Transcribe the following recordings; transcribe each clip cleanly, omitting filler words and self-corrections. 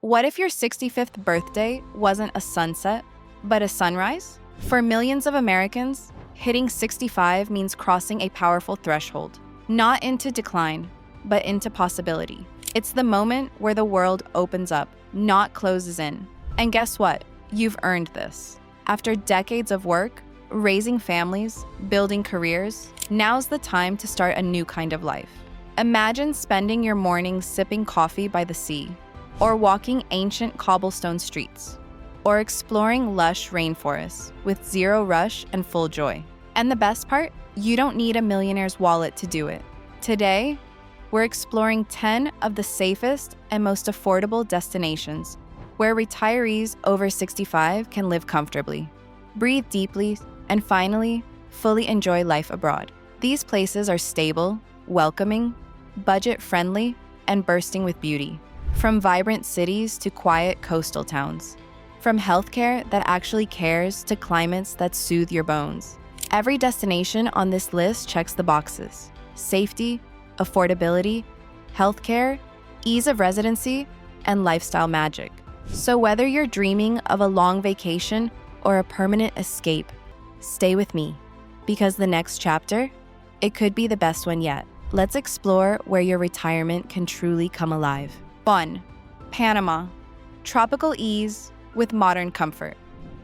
What if your 65th birthday wasn't a sunset, but a sunrise? For millions of Americans, hitting 65 means crossing a powerful threshold, not into decline, but into possibility. It's the moment where the world opens up, not closes in. And guess what? You've earned this. After decades of work, raising families, building careers, now's the time to start a new kind of life. Imagine spending your mornings sipping coffee by the sea, or walking ancient cobblestone streets, or exploring lush rainforests with zero rush and full joy. And the best part? You don't need a millionaire's wallet to do it. Today, we're exploring 10 of the safest and most affordable destinations where retirees over 65 can live comfortably, breathe deeply, and finally, fully enjoy life abroad. These places are stable, welcoming, budget-friendly, and bursting with beauty. From vibrant cities to quiet coastal towns. From healthcare that actually cares to climates that soothe your bones. Every destination on this list checks the boxes: safety, affordability, healthcare, ease of residency, and lifestyle magic. So whether you're dreaming of a long vacation or a permanent escape, stay with me, because the next chapter, it could be the best one yet. Let's explore where your retirement can truly come alive. 1. Panama. Tropical ease with modern comfort.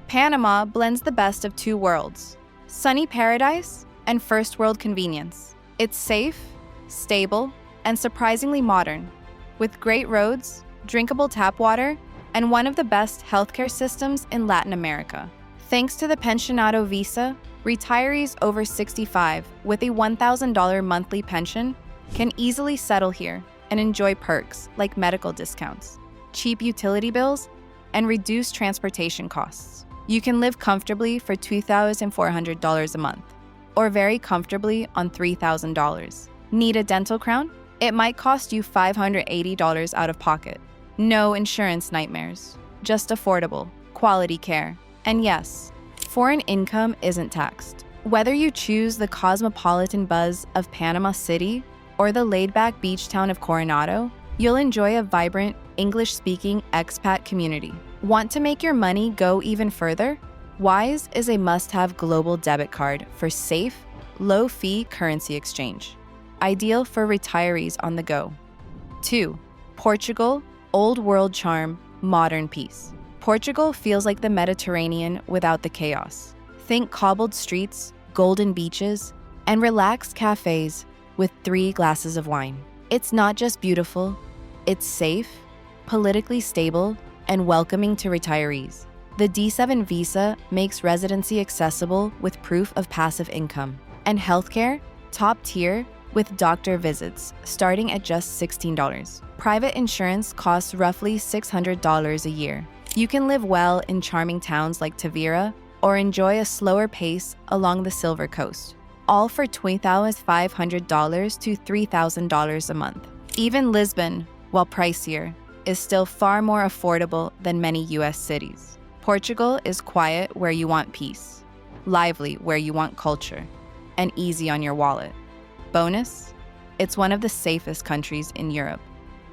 Panama blends the best of two worlds: sunny paradise and first world convenience. It's safe, stable, and surprisingly modern, with great roads, drinkable tap water, and one of the best healthcare systems in Latin America. Thanks to the Pensionado Visa, retirees over 65 with a $1,000 monthly pension can easily settle here and enjoy perks like medical discounts, cheap utility bills, and reduced transportation costs. You can live comfortably for $2,400 a month, or very comfortably on $3,000. Need a dental crown? It might cost you $580 out of pocket. No insurance nightmares, just affordable, quality care. And yes, foreign income isn't taxed. Whether you choose the cosmopolitan buzz of Panama City or the laid-back beach town of Coronado, you'll enjoy a vibrant, English-speaking expat community. Want to make your money go even further? Wise is a must-have global debit card for safe, low-fee currency exchange. Ideal for retirees on the go. 2. Portugal, old world charm, modern peace. Portugal feels like the Mediterranean without the chaos. Think cobbled streets, golden beaches, and relaxed cafes with 3 glasses of wine. It's not just beautiful, it's safe, politically stable, and welcoming to retirees. The D7 visa makes residency accessible with proof of passive income. And healthcare, top tier, with doctor visits starting at just $16. Private insurance costs roughly $600 a year. You can live well in charming towns like Tavira or enjoy a slower pace along the Silver Coast, all for $2,500 to $3,000 a month. Even Lisbon, while pricier, is still far more affordable than many US cities. Portugal is quiet where you want peace, lively where you want culture, and easy on your wallet. Bonus, it's one of the safest countries in Europe,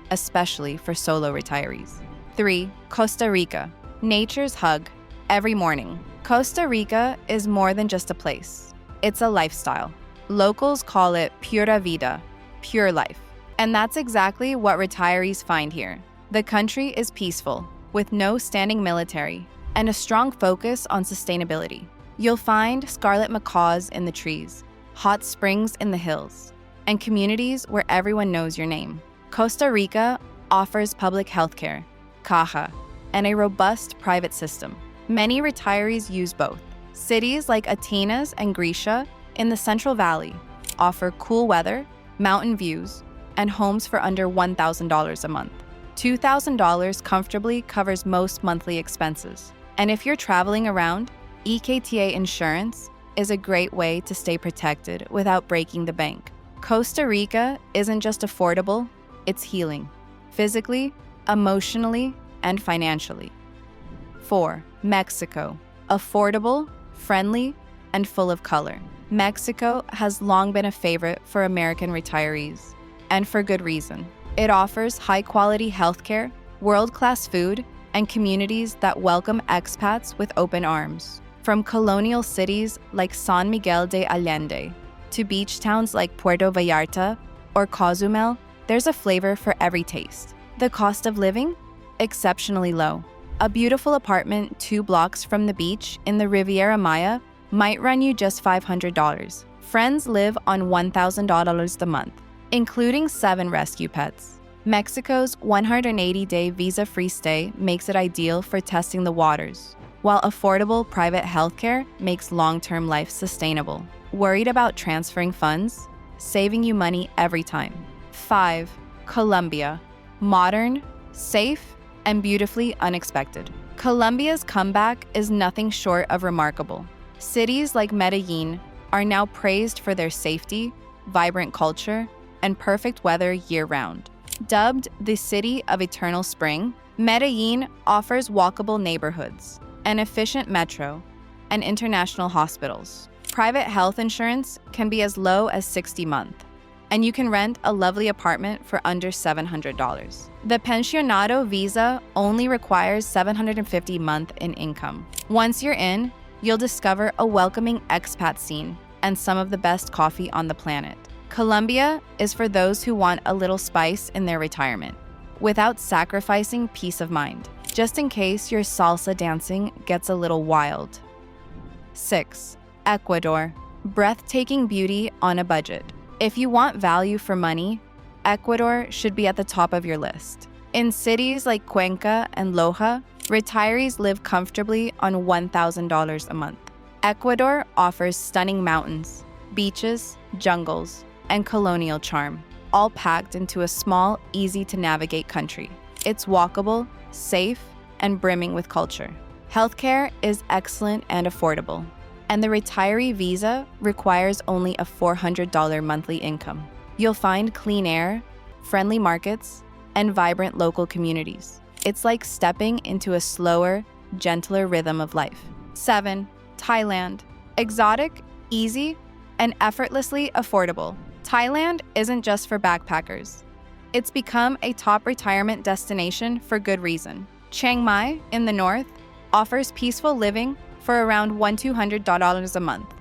especially for solo retirees. 3. Costa Rica. Nature's hug every morning. Costa Rica is more than just a place. It's a lifestyle. Locals call it pura vida, pure life. And that's exactly what retirees find here. The country is peaceful, with no standing military, and a strong focus on sustainability. You'll find scarlet macaws in the trees, hot springs in the hills, and communities where everyone knows your name. Costa Rica offers public healthcare, Caja, and a robust private system. Many retirees use both. Cities like Atenas and Grisha in the Central Valley offer cool weather, mountain views, and homes for under $1,000 a month. $2,000 comfortably covers most monthly expenses. And if you're traveling around, EKTA insurance is a great way to stay protected without breaking the bank. Costa Rica isn't just affordable, it's healing, physically, emotionally, and financially. 4. Mexico. Affordable, friendly, and full of color. Mexico has long been a favorite for American retirees, and for good reason. It offers high-quality healthcare, world-class food, and communities that welcome expats with open arms. From colonial cities like San Miguel de Allende to beach towns like Puerto Vallarta or Cozumel, there's a flavor for every taste. The cost of living? Exceptionally low. A beautiful apartment 2 blocks from the beach in the Riviera Maya might run you just $500. Friends live on $1,000 a month, including 7 rescue pets. Mexico's 180-day visa-free stay makes it ideal for testing the waters, while affordable private healthcare makes long-term life sustainable. Worried about transferring funds? Saving you money every time. 5. Colombia. Modern, safe, and beautifully unexpected. Colombia's comeback is nothing short of remarkable. Cities like Medellin are now praised for their safety, vibrant culture, and perfect weather year-round. Dubbed the City of Eternal Spring, Medellin offers walkable neighborhoods, an efficient metro, and international hospitals. Private health insurance can be as low as $60 a month, and you can rent a lovely apartment for under $700. The Pensionado visa only requires $750 a month in income. Once you're in, you'll discover a welcoming expat scene and some of the best coffee on the planet. Colombia is for those who want a little spice in their retirement, without sacrificing peace of mind, just in case your salsa dancing gets a little wild. 6. Ecuador. Breathtaking beauty on a budget. If you want value for money, Ecuador should be at the top of your list. In cities like Cuenca and Loja, retirees live comfortably on $1,000 a month. Ecuador offers stunning mountains, beaches, jungles, and colonial charm, all packed into a small, easy-to-navigate country. It's walkable, safe, and brimming with culture. Healthcare is excellent and affordable, and the retiree visa requires only a $400 monthly income. You'll find clean air, friendly markets, and vibrant local communities. It's like stepping into a slower, gentler rhythm of life. 7. Thailand. Exotic, easy, and effortlessly affordable. Thailand isn't just for backpackers. It's become a top retirement destination for good reason. Chiang Mai, in the north, offers peaceful living for around $1,200 a month,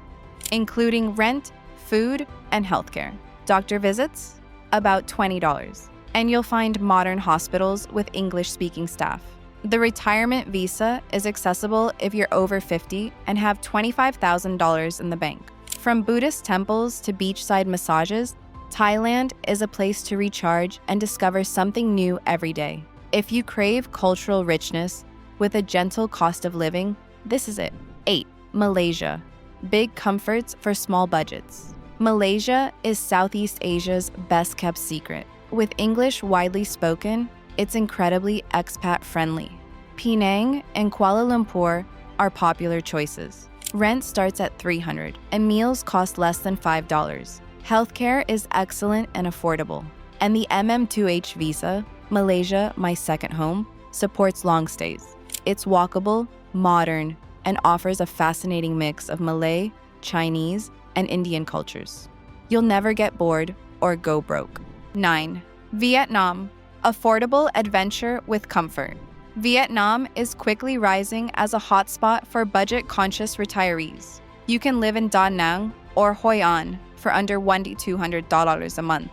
including rent, food, and healthcare. Doctor visits? About $20. And you'll find modern hospitals with English-speaking staff. The retirement visa is accessible if you're over 50 and have $25,000 in the bank. From Buddhist temples to beachside massages, Thailand is a place to recharge and discover something new every day. If you crave cultural richness with a gentle cost of living, this is it. 8. Malaysia. Big comforts for small budgets. Malaysia is Southeast Asia's best-kept secret. With English widely spoken, it's incredibly expat-friendly. Penang and Kuala Lumpur are popular choices. Rent starts at $300, and meals cost less than $5. Healthcare is excellent and affordable. And the MM2H visa, Malaysia, my second home, supports long stays. It's walkable, modern, and offers a fascinating mix of Malay, Chinese, and Indian cultures. You'll never get bored or go broke. 9. Vietnam. Affordable adventure with comfort. Vietnam is quickly rising as a hotspot for budget-conscious retirees. You can live in Da Nang or Hoi An for under $1,200 a month,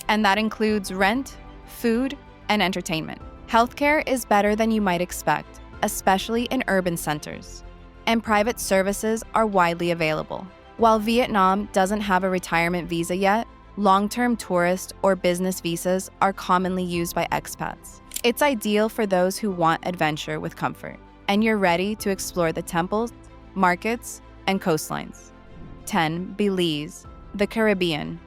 and that includes rent, food, and entertainment. Healthcare is better than you might expect, especially in urban centers, and private services are widely available. While Vietnam doesn't have a retirement visa yet, long-term tourist or business visas are commonly used by expats. It's ideal for those who want adventure with comfort, and you're ready to explore the temples, markets, and coastlines. 10. Belize, the Caribbean,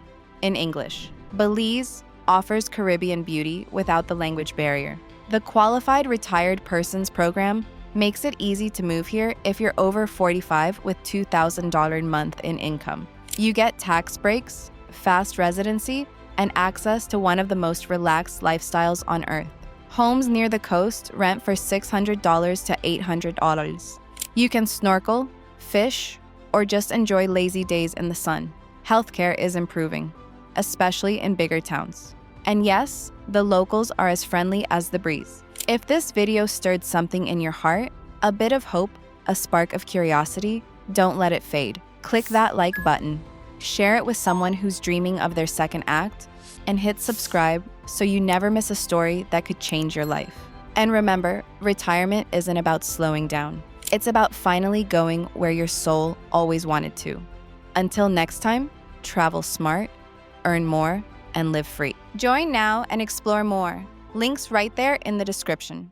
in English. Belize offers Caribbean beauty without the language barrier. The Qualified Retired Persons Program makes it easy to move here if you're over 45 with $2,000 a month in income. You get tax breaks, fast residency, and access to one of the most relaxed lifestyles on Earth. Homes near the coast rent for $600 to $800. You can snorkel, fish, or just enjoy lazy days in the sun. Healthcare is improving, especially in bigger towns. And yes, the locals are as friendly as the breeze. If this video stirred something in your heart, a bit of hope, a spark of curiosity, don't let it fade. Click that like button, share it with someone who's dreaming of their second act, and hit subscribe so you never miss a story that could change your life. And remember, retirement isn't about slowing down. It's about finally going where your soul always wanted to. Until next time, travel smart, earn more, and live free. Join now and explore more. Links right there in the description.